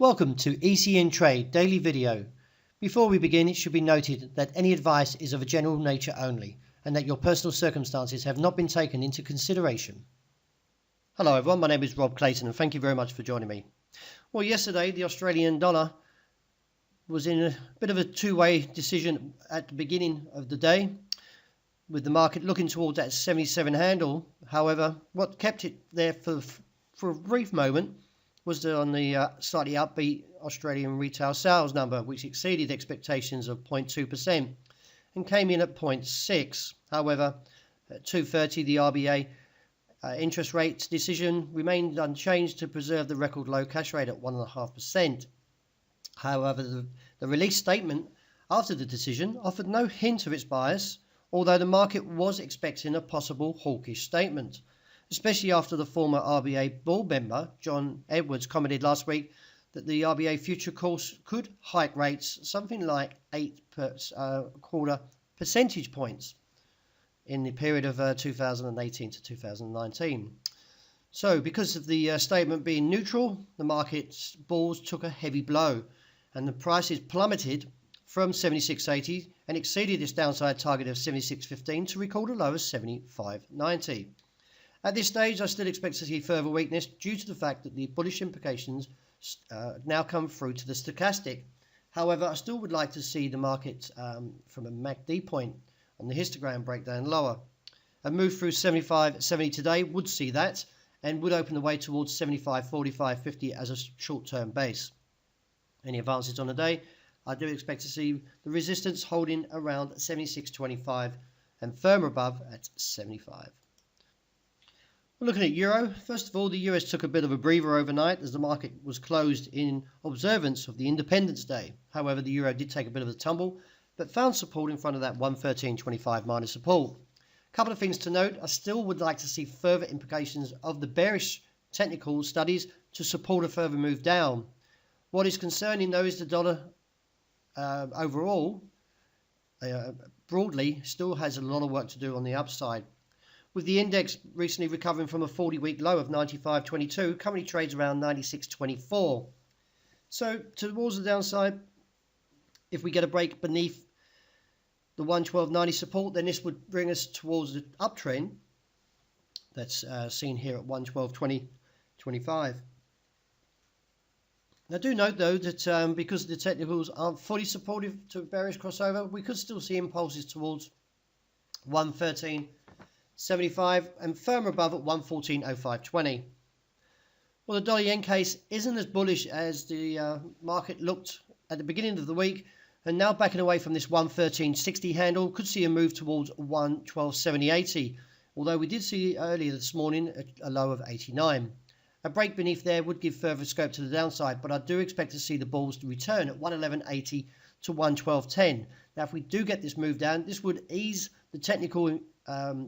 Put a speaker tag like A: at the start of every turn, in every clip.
A: Welcome to ECN Trade Daily Video. Before we begin, it should be noted that any advice is of a general nature only and that your personal circumstances have not been taken into consideration. Hello everyone, my name is Rob Clayton and thank you very much for joining me. Well, yesterday the Australian dollar was in a bit of a two-way decision at the beginning of the day, with the market looking towards that 77 handle. However, what kept it there for a brief moment was on the slightly upbeat Australian retail sales number, which exceeded expectations of 0.2% and came in at 0.6. However, at 2:30, the RBA interest rate decision remained unchanged to preserve the record low cash rate at 1.5%. However, the release statement after the decision offered no hint of its bias, although the market was expecting a possible hawkish statement, especially after the former RBA board member, John Edwards, commented last week that the RBA future course could hike rates something like 8.25 percentage points in the period of 2018 to 2019. So, because of the statement being neutral, the market's bulls took a heavy blow and the prices plummeted from 76.80 and exceeded its downside target of 76.15 to record a low of 75.90. At this stage, I still expect to see further weakness due to the fact that the bullish implications now come through to the stochastic. However, I still would like to see the market from a MACD point on the histogram breakdown lower. A move through 75.70 today would see that and would open the way towards 75.45.50 as a short-term base. Any advances on the day, I do expect to see the resistance holding around 76.25 and firmer above at 75. Looking at Euro, first of all, the US took a bit of a breather overnight as the market was closed in observance of the Independence Day. However, the Euro did take a bit of a tumble, but found support in front of that 113.25 minus support. A couple of things to note: I still would like to see further implications of the bearish technical studies to support a further move down. What is concerning though is the dollar overall, broadly, still has a lot of work to do on the upside. With the index recently recovering from a 40-week low of 95.22, currently trades around 96.24. So towards the downside, if we get a break beneath the 112.90 support, then this would bring us towards the uptrend that's seen here at 112.20.25. Now do note though that because the technicals aren't fully supportive to bearish crossover, we could still see impulses towards 113.75 and firmer above at 114.05.20. Well, the dollar yen case isn't as bullish as the market looked at the beginning of the week, and now backing away from this 113.60 handle, could see a move towards 112.70.80, although we did see earlier this morning a low of 89. A break beneath there would give further scope to the downside, but I do expect to see the bulls return at 111.80 to 112.10. Now, if we do get this move down, this would ease the technical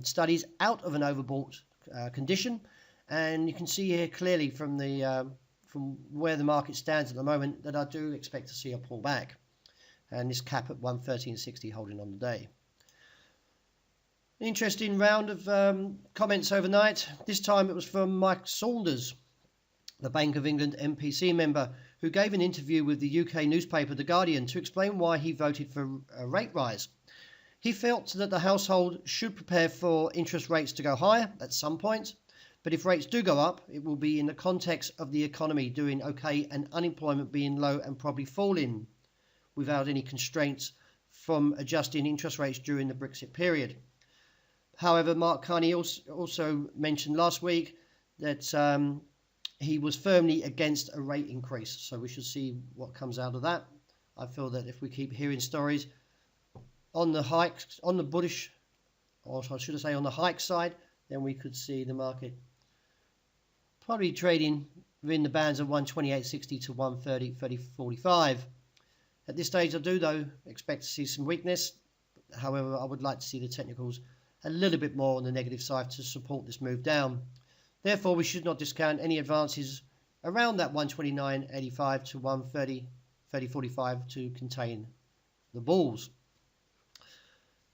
A: studies out of an overbought condition, and you can see here clearly from where the market stands at the moment that I do expect to see a pullback, and this cap at 113.60 holding on the day. An interesting round of comments overnight. This time it was from Mike Saunders, the Bank of England MPC member, who gave an interview with the UK newspaper The Guardian to explain why he voted for a rate rise. He felt that the household should prepare for interest rates to go higher at some point, but if rates do go up, it will be in the context of the economy doing okay and unemployment being low and probably falling, without any constraints from adjusting interest rates during the Brexit period. However, Mark Carney also mentioned last week that he was firmly against a rate increase, so we should see what comes out of that. I feel that if we keep hearing stories on the hikes, on the bullish, or should I say on the hike side, then we could see the market probably trading within the bands of 128.60 to 130.45. At this stage, I do though expect to see some weakness. However, I would like to see the technicals a little bit more on the negative side to support this move down. Therefore, we should not discount any advances around that 129.85 to 130.45 to contain the bulls.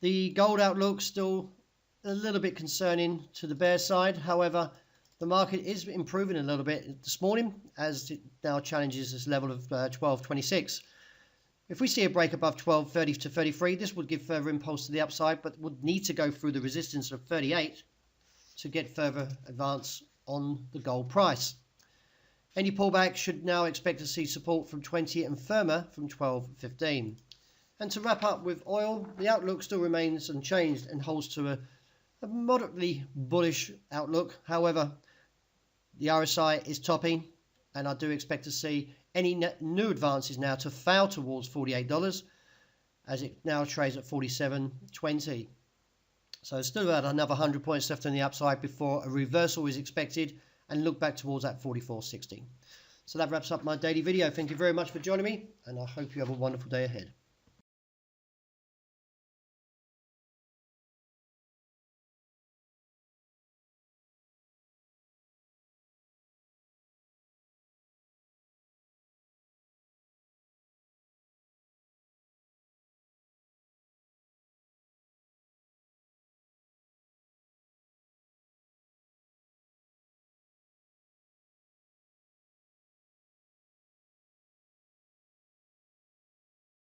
A: The gold outlook still a little bit concerning to the bear side. However, The market is improving a little bit this morning as it now challenges this level of 12.26. If we see a break above 12.30 to 33, this would give further impulse to the upside, but would need to go through the resistance of 38 to get further advance on the gold price. Any pullback should now expect to see support from 20 and firmer from 12.15. And to wrap up with oil, the outlook still remains unchanged and holds to a moderately bullish outlook. However, the RSI is topping, and I do expect to see any new advances now to fail towards $48 as it now trades at 47.20. So still about another 100 points left on the upside before a reversal is expected and look back towards that 44.60. So that wraps up my daily video. Thank you very much for joining me, and I hope you have a wonderful day ahead.